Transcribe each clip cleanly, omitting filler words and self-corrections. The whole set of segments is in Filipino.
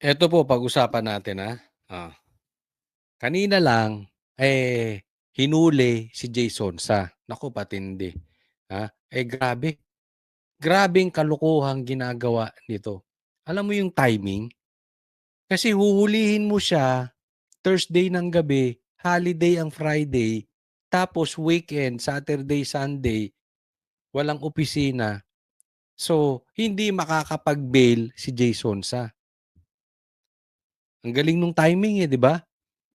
Eto po pag-usapan natin, ah. Kanina lang, hinuli si Jason sa naku patindi, grabe. Grabeng kalokohang ginagawa nito. Alam mo yung timing? Kasi huhulihin mo siya Thursday ng gabi, holiday ang Friday, tapos weekend, Saturday, Sunday, walang opisina. So, hindi makakapag-bail si Jason sa. Ang galing nung timing, 'di ba?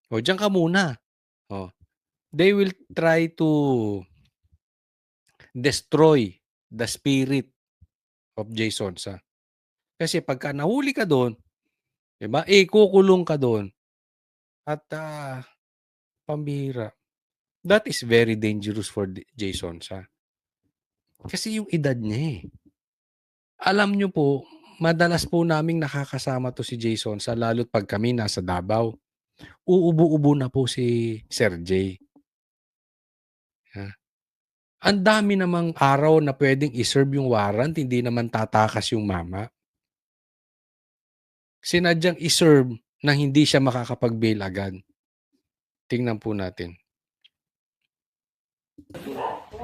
O diyan ka muna. Oh, they will try to destroy the spirit of Jason sa. Kasi pagka nahuli ka doon, 'di ba? Kukulong ka doon at pambihira. That is very dangerous for Jason sa. Kasi yung edad niya eh. Alam niyo po, madalas po naming nakakasama to si Jason sa lalo't pag kami nasa Davao. Uubo-ubo na po si Sir J. Ha? Ang dami namang araw na pwedeng i-serve yung warrant, hindi naman tatakas yung mama. Sinadyang i-serve na hindi siya makakapag-bail agad. Tingnan po natin.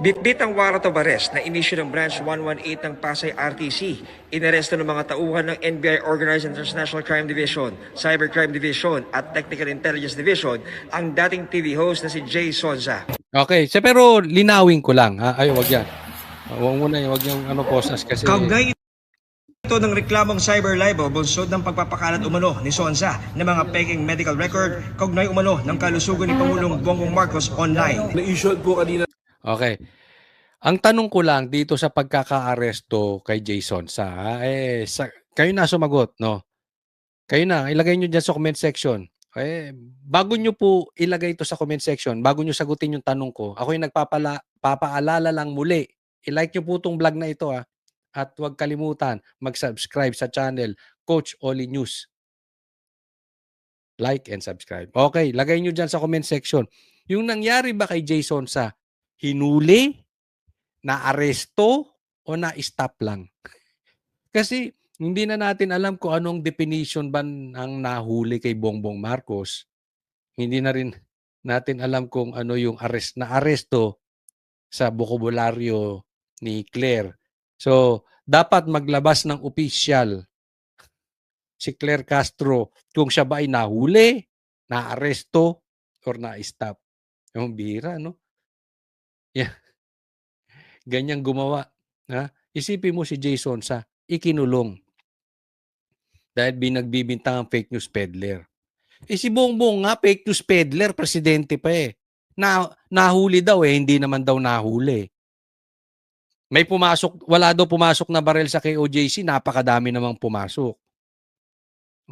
Bitbit ang warrant of arrest na inisyu ng Branch 118 ng Pasay RTC. Inaresto ng mga tauhan ng NBI Organized International Crime Division, Cybercrime Division at Technical Intelligence Division ang dating TV host na si Jay Sonza. Okay, pero linawin ko lang. Ay, wag yan. Wag mo na wag yung posas kasi... Kaugnay ito ng reklamong cyber libel bunsod ng pagpapakalat umano ni Sonza ng mga peking medical record kaugnay umano ng kalusugan ni Pangulong Bongbong Marcos online. Na-issue po kanina. Okay. Ang tanong ko lang dito sa pagkaka-aresto kay Jason kayo na sumagot, no? Kayo na, ilagay nyo dyan sa comment section. Bago nyo po ilagay ito sa comment section, bago nyo sagutin yung tanong ko, ako yung papaalala lang muli. I-like nyo po itong vlog na ito, At huwag kalimutan, mag-subscribe sa channel, Coach Oli News. Like and subscribe. Okay, lagay nyo dyan sa comment section. Yung nangyari ba kay Jason sa hinuli, na-aresto, o na-stop lang? Kasi hindi na natin alam kung anong definition ba ang nahuli kay Bongbong Marcos. Hindi na rin natin alam kung ano yung na-aresto sa bokabularyo ni Claire. So, dapat maglabas ng opisyal si Claire Castro kung siya ba ay nahuli, na-aresto, or na-stop. Yung bihira, no? Yeah. Ganyang gumawa. Isipin mo si Jason sa ikinulong dahil binagbibintang ang fake news peddler. Si Bongbong nga, fake news peddler, presidente pa eh. Nahuli daw hindi naman daw nahuli. May pumasok, wala daw pumasok na barel sa KOJC, napakadami namang pumasok.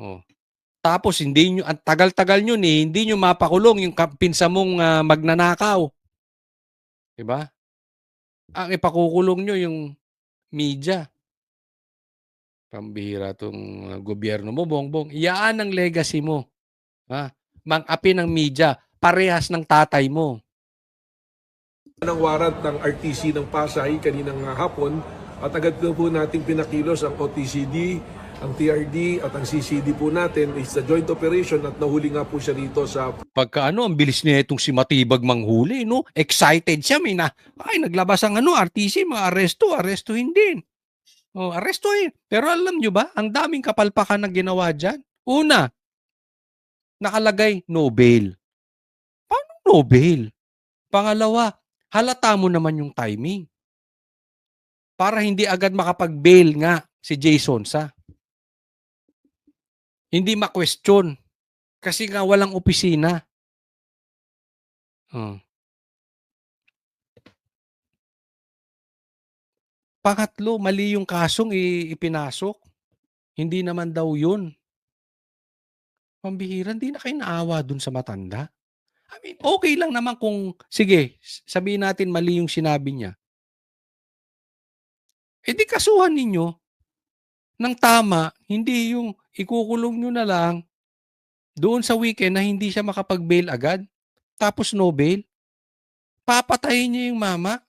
Oh. Tapos hindi nyo, ang tagal-tagal nyo hindi nyo mapakulong yung pinsa mong magnanakaw. Diba? Ang ipakukulong nyo yung media. Pambihira tong gobyerno mo, Bongbong. Iyaan ang legacy mo. Mang-api ng media, parehas ng tatay mo. Ng warrant ng RTC ng Pasay kaninang hapon at agad po nating pinakilos ang OTCD, ang TRD at ang CCD po natin. It's a joint operation at nahuli nga po siya dito sa... Ang bilis niya itong si Matibag manghuli, no? Excited siya, naglabas ang RTC, arestuhin din. Arestuhin. Pero alam nyo ba, ang daming kapalpakan na ginawa dyan. Una, nakalagay, no bail. Paano no bail? Pangalawa, halata mo naman yung timing. Para hindi agad makapag-bail nga si Jason sa. Hindi ma-question. Kasi nga walang opisina. Pangatlo, mali yung kasong ipinasok. Hindi naman daw yun. Pambihira, hindi na kayo naawa dun sa matanda. I mean, okay lang naman kung, sige, sabihin natin mali yung sinabi niya. Di kasuhan ninyo ng tama, hindi yung ikukulong nyo na lang doon sa weekend na hindi siya makapag-bail agad, tapos no bail. Papatayin niyo yung mama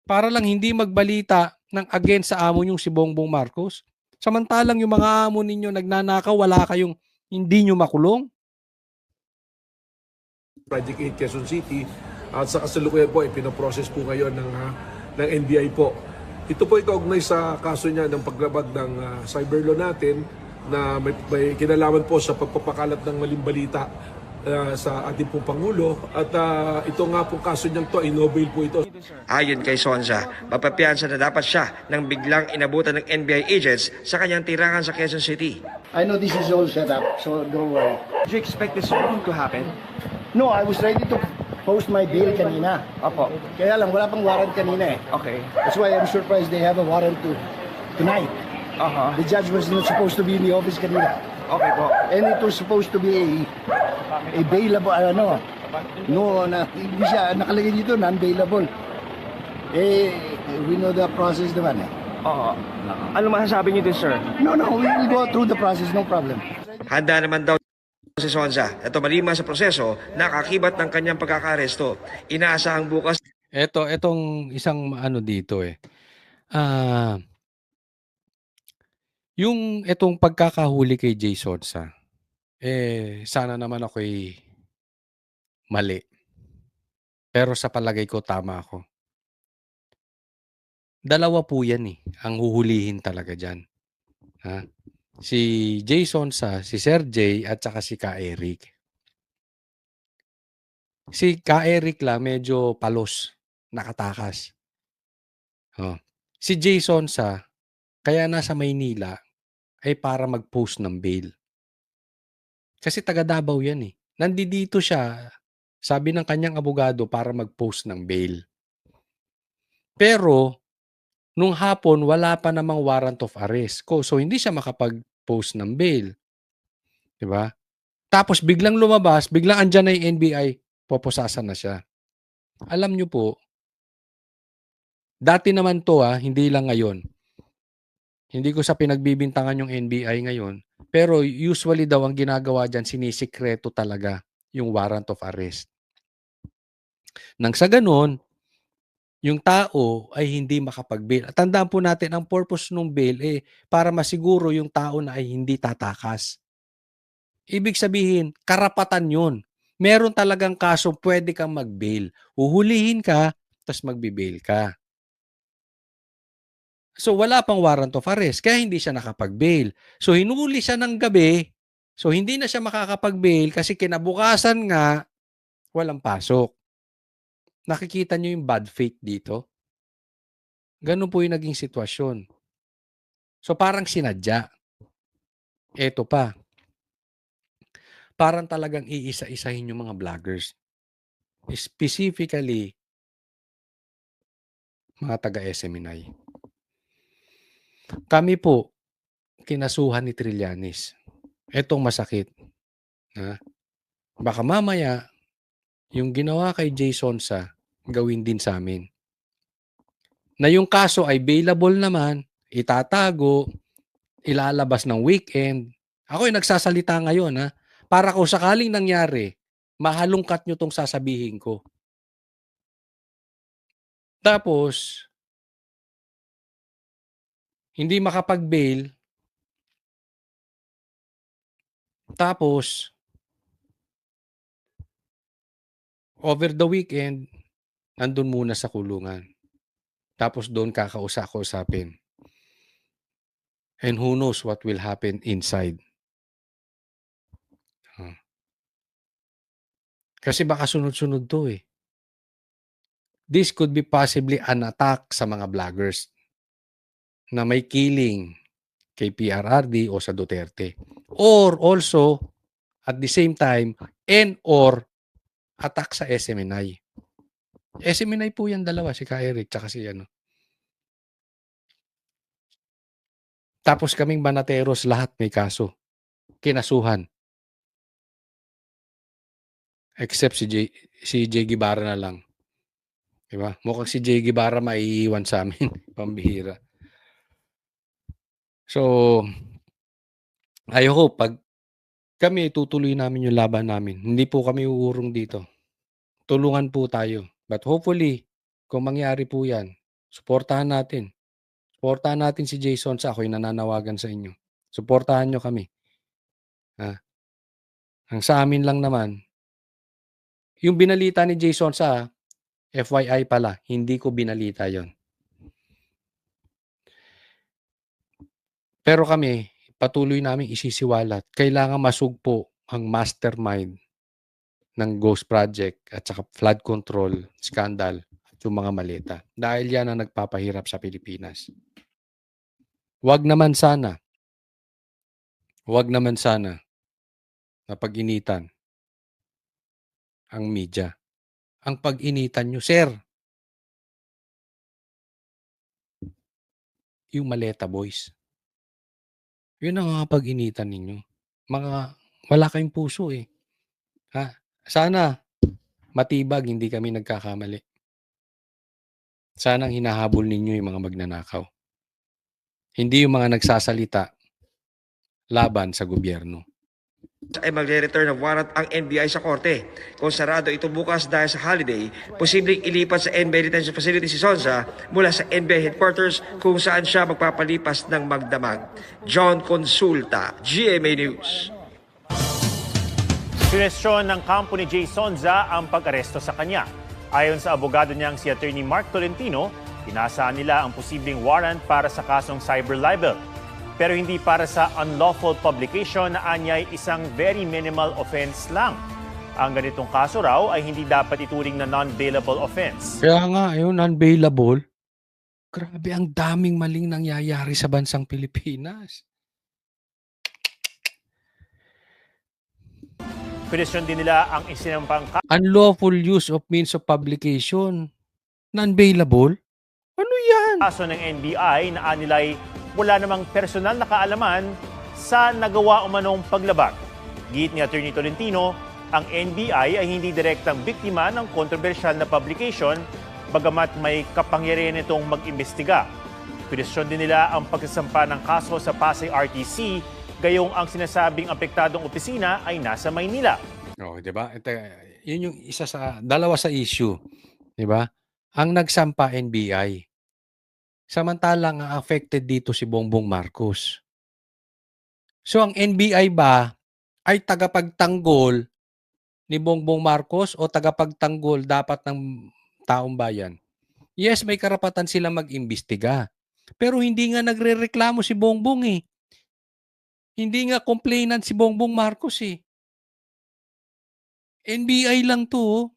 para lang hindi magbalita ng against sa amo yung si Bongbong Marcos. Samantalang yung mga amo ninyo nagnanakaw, wala kayong hindi nyo makulong. Project 8 Quezon City at sa kasalukuyan po ay pinoprocess po ngayon ng NBI po. Ito po ikaugnay sa kaso niya ng paglabag ng cyber law natin na may kinalaman po sa pagpapakalat ng maling balita sa ating pong Pangulo at ito nga po kaso niyang to ay no-bail po ito. Ayon kay Sonza, mapapiyansa na dapat siya nang biglang inabutan ng NBI agents sa kanyang tirangan sa Quezon City. I know this is all set up, so don't worry. Did you expect this to happen? No, I was ready to post my bail kanina. Opo. Kaya lang, wala pang warrant kanina eh. Okay. That's why I'm surprised they have a warrant tonight. The judge was not supposed to be in the office kanina. Okay po. And it was supposed to be a bailable, hindi siya nakalagay dito, non-bailable. We know the process naman eh. Oo. Ano masasabi niyo din, sir? No, we will go through the process, no problem. Handa naman daw si Sonza na tumalima sa proseso na kakibat ng kanyang pagkakaresto. Inaasahang bukas Etong isang ano dito eh. Yung etong pagkakahuli kay Jay Sonsa, sana naman ako'y mali. Pero sa palagay ko, tama ako. Dalawa po yan ang huhulihin talaga dyan. Ha? Si Jay Sonsa, si Sir Jay, at saka si Ka Eric. Si Ka Eric lang, medyo palos, nakatakas. Si Jay Sonsa, kaya nasa Maynila, ay para mag-post ng bail. Kasi taga Davao yan Nandito siya, sabi ng kanyang abogado, para mag-post ng bail. Pero, nung hapon, wala pa namang warrant of arrest ko. So, hindi siya makapag-post ng bail. Diba? Tapos, biglang lumabas, biglang andyan na yung NBI, poposasan na siya. Alam nyo po, dati naman to hindi lang ngayon. Hindi ko sa pinagbibintangan yung NBI ngayon. Pero usually daw ang ginagawa dyan, sinisikreto talaga yung warrant of arrest. Nang sa ganun, yung tao ay hindi makapag-bail. At tandaan po natin, ang purpose ng bail para masiguro yung tao na ay hindi tatakas. Ibig sabihin, karapatan yun. Meron talagang kaso, pwede kang mag-bail. Huhulihin ka, tapos magbi-bail ka. So, wala pang warrant of arrest, kaya hindi siya nakapag-bail. So, hinuli siya ng gabi, so hindi na siya makakapag-bail kasi kinabukasan nga, walang pasok. Nakikita niyo yung bad faith dito? Ganun po yung naging sitwasyon. So, parang sinadya. Eto pa. Parang talagang iisa-isahin yung mga vloggers. Specifically, mga taga-SMNI. Kami po, kinasuhan ni Trillanes. Etong masakit. Baka mamaya, yung ginawa kay Jay Sonsa, gawin din sa amin. Na yung kaso ay bailable naman, itatago, ilalabas ng weekend. Ako ay nagsasalita ngayon para kung sakaling nangyari, mahalungkat nyo tong sasabihin ko. Tapos, hindi makapag-bail. Tapos, over the weekend, nandun muna sa kulungan. Tapos doon kakausapin. And who knows what will happen inside. Kasi baka sunod-sunod to This could be possibly an attack sa mga vloggers na may killing kay PRRD o sa Duterte. Or also, at the same time, or attack sa SMNI. SMNI po yan dalawa, si Ka Eric tsaka si Tapos kaming Banateros, lahat may kaso. Kinasuhan. Except si J. Guevara na lang. Diba? Mukhang si J. Guevara maiiwan sa amin. Pambihira. So, I hope pag kami tutuloy namin yung laban namin. Hindi po kami uurong dito. Tulungan po tayo. But hopefully, kung mangyari po yan, suportahan natin. Suportahan natin si Jason sa ako'y nananawagan sa inyo. Suportahan nyo kami. Ang sa amin lang naman, yung binalita ni Jason sa FYI pala, hindi ko binalita yon. Pero kami, patuloy namin isisiwalat. Kailangan masugpo ang mastermind ng Ghost Project at saka flood control scandal at yung mga maleta. Dahil yan ang nagpapahirap sa Pilipinas. Wag naman sana na pag-initan ang media. Ang pag-initan nyo, sir, yung maleta boys. Yun ang mga pag-initan ninyo. Wala kayong puso eh. Sana matibag, hindi kami nagkakamali. Sana ang hinahabol ninyo yung mga magnanakaw. Hindi yung mga nagsasalita laban sa gobyerno. Ay magre-return ng warrant ang NBI sa korte. Kung sarado ito bukas dahil sa holiday, posibleng ilipat sa NBI Detention Facility si Sonza mula sa NBI headquarters kung saan siya magpapalipas ng magdamag. John Consulta, GMA News. Sinestyon ng kampo ni Jay Sonza ang pag-aresto sa kanya. Ayon sa abogado niyang si Attorney Mark Tolentino, pinasaan nila ang posibleng warrant para sa kasong cyber libel. Pero hindi para sa unlawful publication na anyay isang very minimal offense lang. Ang ganitong kaso raw ay hindi dapat ituring na non-bailable offense. Kaya nga, yun, non-bailable. Grabe, ang daming maling nangyayari sa bansang Pilipinas. Pinisyon din nila ang isinampang Unlawful use of means of publication. Non-bailable? Ano yan? kaso ng NBI na anilay wala namang personal na kaalaman sa nagawa umanong paglabag. Git ni Attorney Tolentino, ang NBI ay hindi direktang biktima ng kontrobersyal na publication bagamat may kapangyarihan nitong mag-imbestiga. Pinisyon din nila ang pagsasampa ng kaso sa Pasay RTC gayong ang sinasabing apektadong opisina ay nasa Maynila. Oh, 'di ba? Yun yung dalawa sa issue, 'di ba? Ang nagsampa NBI. Samantalang ang affected dito si Bongbong Marcos. So ang NBI ba ay tagapagtanggol ni Bongbong Marcos o tagapagtanggol dapat ng taong bayan? Yes, may karapatan sila mag-imbestiga. Pero hindi nga nagrereklamo si Bongbong eh. Hindi nga complainant si Bongbong Marcos eh. NBI lang to.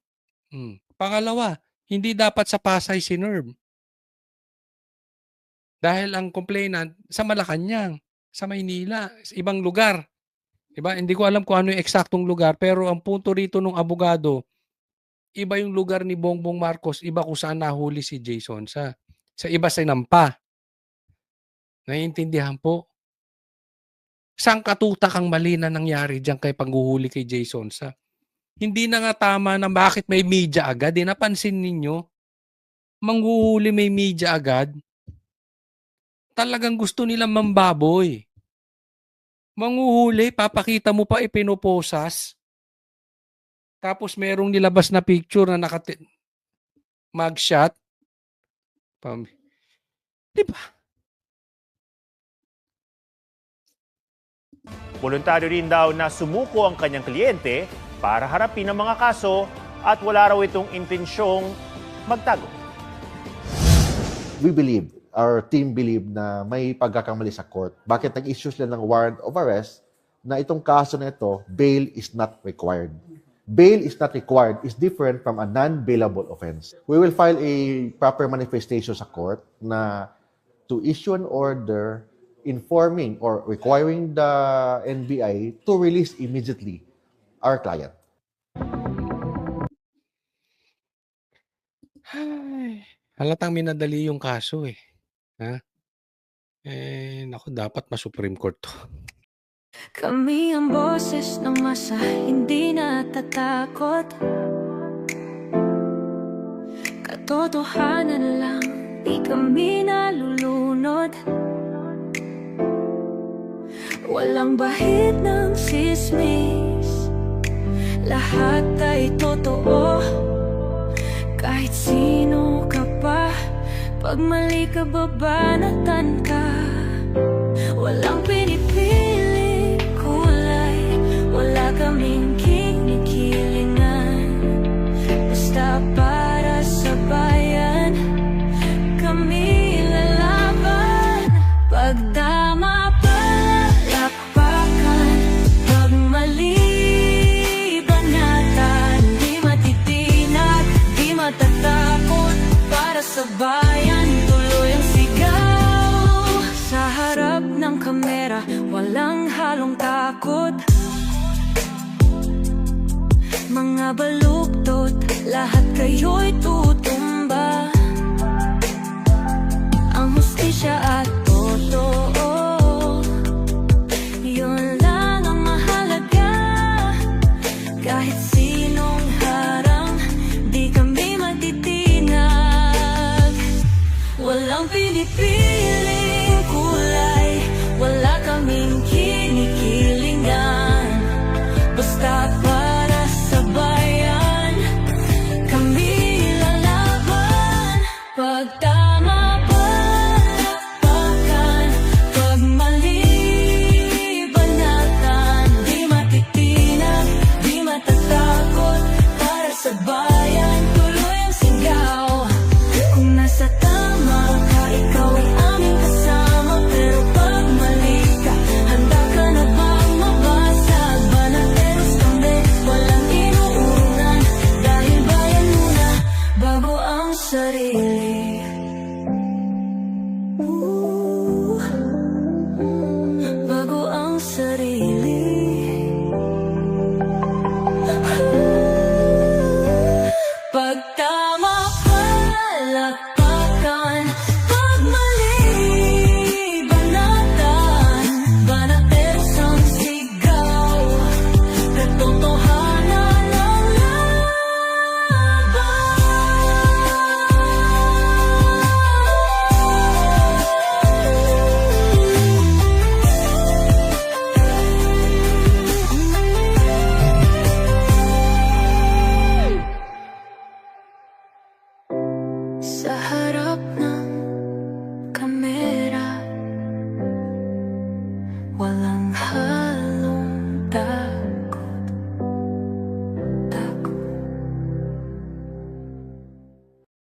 Pangalawa, hindi dapat sa Pasay si NERV. Dahil ang complainant sa Malacanang, sa Maynila, sa ibang lugar. Diba? Hindi ko alam kung ano yung eksaktong lugar, pero ang punto rito ng abogado, iba yung lugar ni Bongbong Marcos, iba kung saan nahuli si Jason sa iba sinampa. Naiintindihan po? Saan katutak ang mali na nangyari diyan kay panghuhuli kay Jason sa? Hindi na nga tama na bakit may media agad. Napansin ninyo? Manghuhuli may media agad. Talagang gusto nila mambaboy. Manghuhuli, papakita mo pa ipinoposas. Tapos merong nilabas na picture na mugshot. Diba? Voluntaryo rin daw na sumuko ang kanyang kliyente para harapin ang mga kaso at wala raw itong intensyong magtago. We believe, our team believe na may pagkakamali sa court. Bakit nag-issue sila ng warrant of arrest na itong kaso na ito, bail is not required. Bail is not required is different from a non-bailable offense. We will file a proper manifestation sa court na to issue an order informing or requiring the NBI to release immediately our client. Ay, halatang minadali yung kaso eh. Naku, dapat ma-Supreme Court to. Kami ang boses ng masa, hindi natatakot. Katotohanan lang, di kami nalulunod. Walang bahid ng sismis, lahat ay totoo. Kahit sino ka pa, Pag mali ka, babanatan ka. Walang pinipili kulay, wala kaming kinikilingan. Basta para sa bayan, kami lalaban. Pag tama, palakpakan. Pag mali, banatan. Di matitinag, di matatakot. Para sa bayan, tuloy ang sigaw. Sa harap ng kamera, walang halong takot. Mga baluktot, lahat kayo'y tutumba. Ang hustisya at totoo, yun lang ang mahalaga. Kahit sinong harang, di kami matitinag. Walang pinipiling kulay, wala kaming kinikilingan. Basta para sa bayan, kami lalaban. Pag tama, palakpakan. Pag mali, banatan. Di matitinag, di matatakot. Para sa bayan, tuloy ang sigaw. Kung nasa tama ka, ikaw ay aming kasama. Pero pag mali ka, handa ka na bang mabasag? Banateros kami, walang inuunan. Dahil bayan muna, bago ang sarili. Bago ang sarili. Pag tama, palakpakan. Pag mali, banatan. Banateros ang sigaw. Katotohanan ang sa harap ng kamera, walang